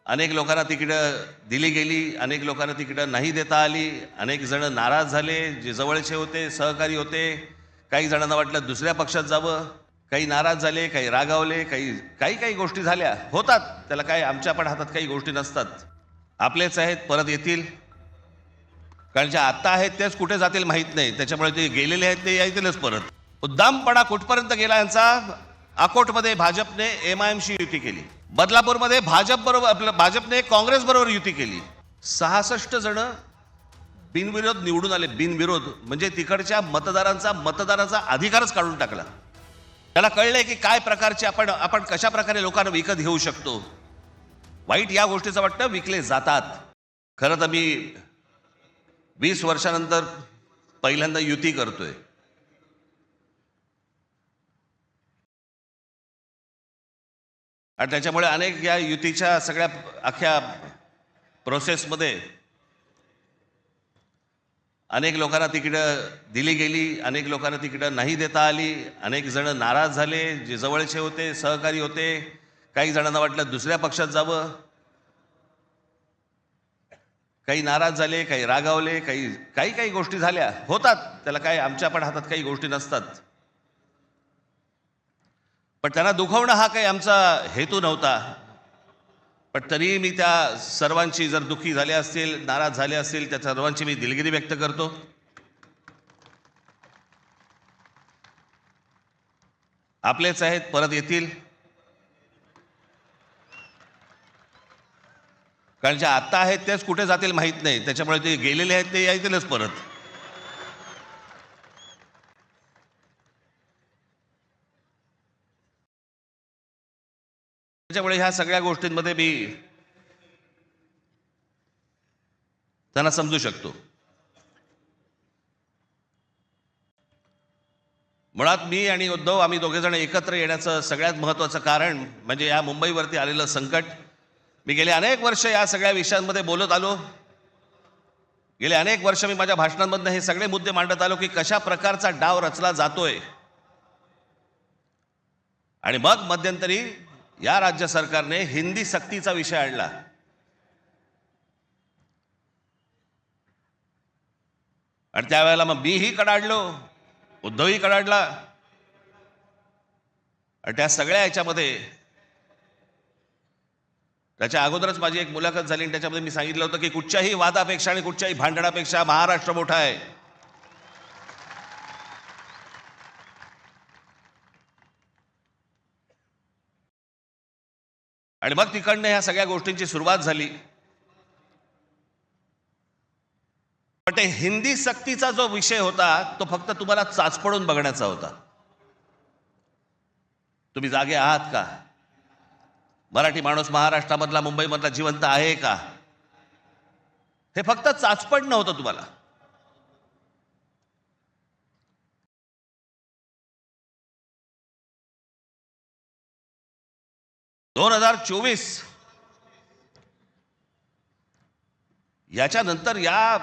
अनेक लोकांना तिकीटं दिली गेली, अनेक लोकांना तिकीटं नाही देता आली, अनेक जण नाराज झाले, जे जवळचे होते, सहकारी होते. काही जणांना वाटलं दुसऱ्या पक्षात जावं, काही नाराज झाले, काही रागावले, काही गोष्टी झाल्या, होतात. त्याला काय, आमच्या पण हातात काही गोष्टी नसतात. आपलेच आहेत, परत येतील. कारण जे आत्ता आहेत तेच कुठे जातील माहीत नाही, त्याच्यामुळे ते गेलेले आहेत ते येतीलच परत. उद्दामपणा कुठपर्यंत गेला यांचा. अकोटमध्ये भाजपने MIMशी युती केली, बदलापूरमध्ये भाजपने काँग्रेस बरोबर युती केली. 66 जण बिनविरोध निवडून आले. बिनविरोध म्हणजे तिकडच्या मतदारांचा अधिकारच काढून टाकला. त्याला कळलंय की काय प्रकारचे आपण कशा प्रकारे लोकांना विकत घेऊ शकतो. वाईट या गोष्टीचं वाटतं विकले जातात. खरं तर मी 20 वर्षानंतर पहिल्यांदा युती करतोय. आणि त्याच्यामुळे अनेक या युतीच्या सगळ्या अख्ख्या प्रोसेसमध्ये अनेक लोकांना तिकीटं दिली गेली, अनेक लोकांना तिकीटं नाही देता आली, अनेक जण नाराज झाले, जे जवळचे होते, सहकारी होते. काही जणांना वाटलं दुसऱ्या पक्षात जावं, काही नाराज झाले, काही रागावले, काही गोष्टी झाल्या, होतात. त्याला काय, आमच्या पण हातात काही गोष्टी नसतात. पण त्यांना दुखवणं हा काही आमचा हेतू नव्हता. पण तरी मी त्या सर्वांची, जर दुःखी झाले असतील, नाराज झाले असतील, त्या सर्वांची मी दिलगिरी व्यक्त करतो. आपलेच आहेत, परत येतील. कारण जे आत्ता आहेत तेच कुठे जातील माहीत नाही, त्याच्यामुळे ते गेलेले आहेत ते येतीलच परत. त्याच्यामुळे ह्या सगळ्या गोष्टींमध्ये मी त्यांना समजू शकतो. मुळात मी आणि उद्धव, आम्ही दोघे जण एकत्र येण्याचं सगळ्यात महत्त्वाचं कारण म्हणजे या मुंबईवरती आलेलं संकट. मी गेले अनेक वर्ष या सगळ्या विषयांमध्ये बोलत आलो. गेले अनेक वर्ष मी माझ्या भाषणांमधनं हे सगळे मुद्दे मांडत आलो की कशा प्रकारचा डाव रचला जातोय. आणि मग मध्यंतरी या राज्य सरकारने हिंदी सक्तीचा विषय आणला. आणि त्यावेळेला मग मीही कडाडलो, उद्धवही कडाडला. आणि त्या सगळ्या याच्यामध्ये त्याच्या अगोदरच माझी एक मुलाखत झाली आणि त्याच्यामध्ये मी सांगितलं होतं की कुठच्याही वादापेक्षा आणि कुठच्याही भांडणापेक्षा महाराष्ट्र मोठा आहे. आणि मग तिकडनं ह्या सगळ्या गोष्टींची सुरुवात झाली. पण ते हिंदी सक्तीचा जो विषय होता तो फक्त तुम्हाला चाचपडून बघण्याचा होता. तुम्ही जागे आहात का? मराठी माणूस महाराष्ट्रामधला, मुंबईमधला जिवंत आहे का? हे फक्त चाचपड नव्हतं तुम्हाला. (2024) याच्यानंतर, या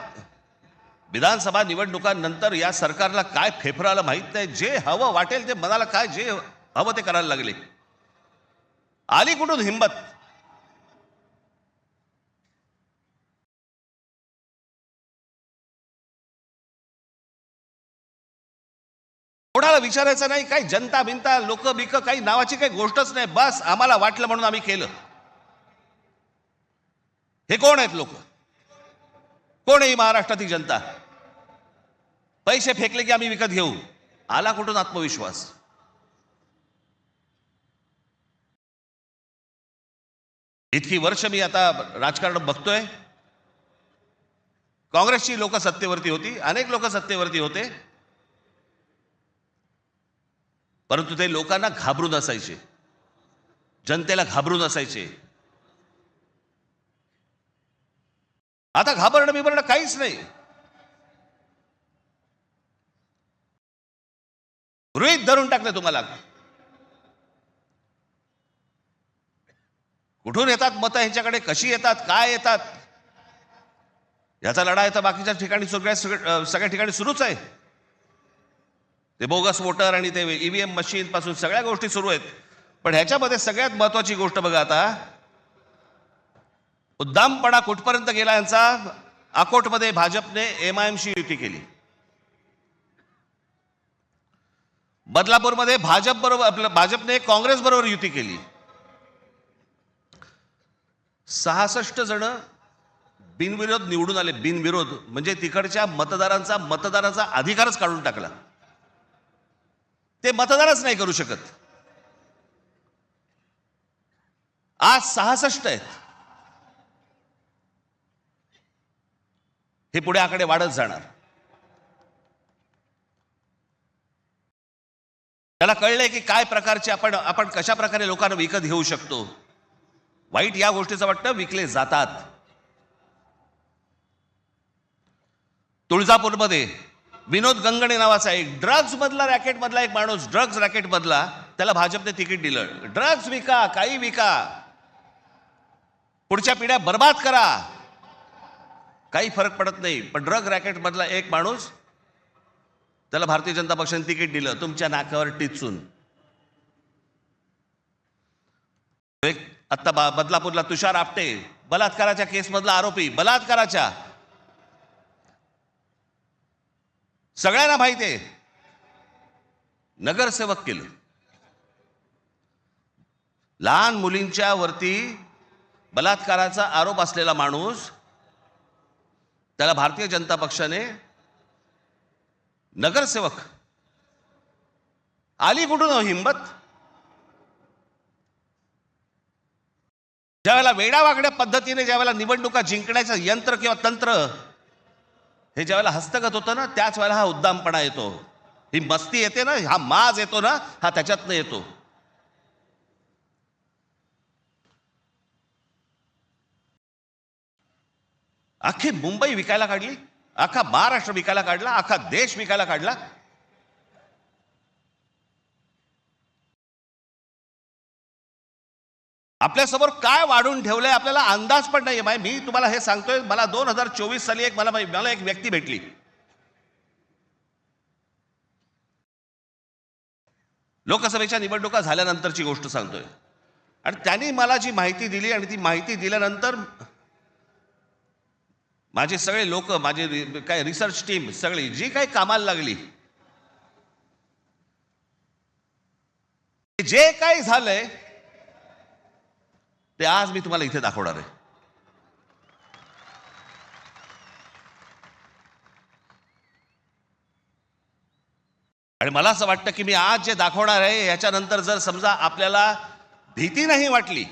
विधानसभा निवडणुकांनंतर या सरकारला काय फेफराला माहित नाही. जे हवं वाटेल ते, मनाला काय जे हवं ते करायला लागले. आली कुठून हिंमत? कोणाला विचारायचं नाही, काही जनता बिनता लोक बिक काही नावाची काही गोष्टच नाही. बस आम्हाला वाटलं म्हणून आम्ही केलं. हे कोण आहेत लोक? कोण आहे महाराष्ट्रातील जनता? पैसे फेकले की आम्ही विकत घेऊ. आला कुठून आत्मविश्वास? इतकी वर्ष मी आता राजकारण बघतोय. काँग्रेसची लोक सत्तेवरती होती, अनेक लोक सत्तेवरती होते, परंतु ते लोकांना घाबरून असायचे, जनतेला घाबरून असायचे. आता घाबरणं बिबरणं काहीच नाही. गृहीत धरून टाकले तुम्हाला. कुठून येतात मतं ह्यांच्याकडे, कशी येतात, काय येतात, याचा लढा तर बाकीच्या ठिकाणी सगळ्या ठिकाणी सुरूच आहे. ते बोगस वोटर आणि ते EVM मशीन पासून सगळ्या गोष्टी सुरू आहेत. पण ह्याच्यामध्ये सगळ्यात महत्वाची गोष्ट बघा, आता उद्दामपणा कुठपर्यंत गेला यांचा. अकोटमध्ये भाजपने MIMशी युती केली. बदलापूरमध्ये भाजपने काँग्रेस बरोबर युती केली. 66 जण बिनविरोध निवडून आले. बिनविरोध म्हणजे तिकडच्या मतदारांचा अधिकारच काढून टाकला. ते मतदारच नाही करू शकत. आज 66 आहेत. हे पुढे आकडे वाढत जाणार. त्याला कळलंय की काय प्रकारचे आपण कशा प्रकारे लोकांना विकत घेऊ शकतो. वाईट या गोष्टीचं वाटतं विकले जातात. तुळजापूरमध्ये विनोद गंगणे नावाचा एक ड्रग्ज मधला एक माणूस, ड्रग्ज रॅकेट मधला, त्याला भाजपने तिकीट दिलं. ड्रग्ज विका, काही विका, पुढच्या पिढ्या बर्बाद करा, काही फरक पडत नाही. पण ड्रग रॅकेट मधला एक माणूस, त्याला भारतीय जनता पक्षाने तिकीट दिलं तुमच्या नाकावर टिचून. आता बदलापूरला तुषार आपटे, बलात्काराच्या केस मधला आरोपी, बलात्काराच्या, सगळ्यांना माहिती आहे, नगरसेवक केलं. लहान मुलींच्या वरती बलात्काराचा आरोप असलेला माणूस, त्याला भारतीय जनता पक्षाने नगरसेवक. आली कुठून हिंमत. ज्यावेळेला वेडावाकड्या पद्धतीने ज्यावेळेला निवडणुका जिंकण्याचं यंत्र किंवा तंत्र हे ज्यावेळेला हस्तगत होतं ना, त्याच वेळेला हा उद्दामपणा येतो, ही मस्ती येते ना, हा माज येतो ना, हा त्याच्यातनं येतो. अख्खी मुंबई विकायला काढली, अख्खा महाराष्ट्र विकायला काढला, अख्खा देश विकायला काढला. आपल्यासमोर काय वाढून ठेवलंय आपल्याला अंदाज पण नाहीये. मी तुम्हाला हे सांगतोय, मला 2024 साली मला एक व्यक्ती भेटली. लोकसभेच्या निवडणुका झाल्यानंतरची गोष्ट सांगतोय. आणि त्यांनी मला जी माहिती दिली, आणि ती माहिती दिल्यानंतर माझे सगळे लोक, माझे काय रिसर्च टीम सगळी जी काही कामाला लागली, जे काही झालंय ते आज मी तुम्हाला इथे दाखवणार आहे. आणि मला असं वाटतं की मी आज जे दाखवणार आहे याच्यानंतर जर समजा आपल्याला भीती नाही वाटली,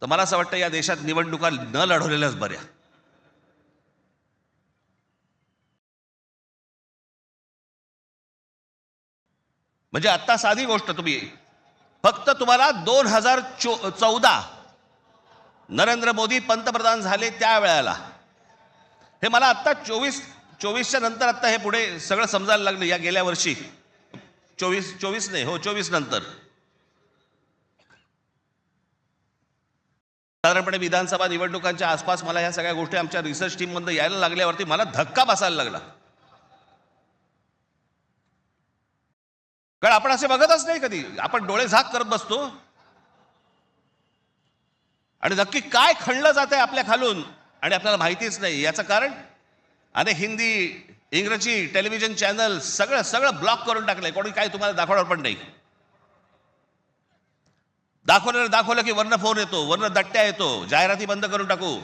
तर मला असं वाटतं या देशात निवडणुका न लढवलेल्याच बऱ्या. म्हणजे आता साधी गोष्ट, फक्त तुम्हाला 2014 नरेंद्र मोदी पंतप्रधान झाले त्यावेळेला, हे मला आता 24च्या नंतर आता हे पुढे सगळं समजायला लागलं. या गेल्या वर्षी 24 नंतर साधारणपणे विधानसभा निवडणुकांच्या आसपास मला या सगळ्या गोष्टी आमच्या रिसर्च टीम मधून यायला लागल्यावरती मला धक्का बसायला लागला. कारण आपण असे बघतच नाही कधी. आपण डोळे झाक करत बसतो आणि नक्की काय खणलं जात आहे आपल्या खालून आणि आपल्याला माहितीच नाही. याचं कारण अनेक हिंदी, इंग्रजी टेलिव्हिजन चॅनल सगळं ब्लॉक करून टाकलंय. कोणी काय तुम्हाला दाखवणार पण नाही. दाखवलं की वरनं फोन येतो, वरनं दट्ट्या येतो, जाहिराती बंद करून टाकू.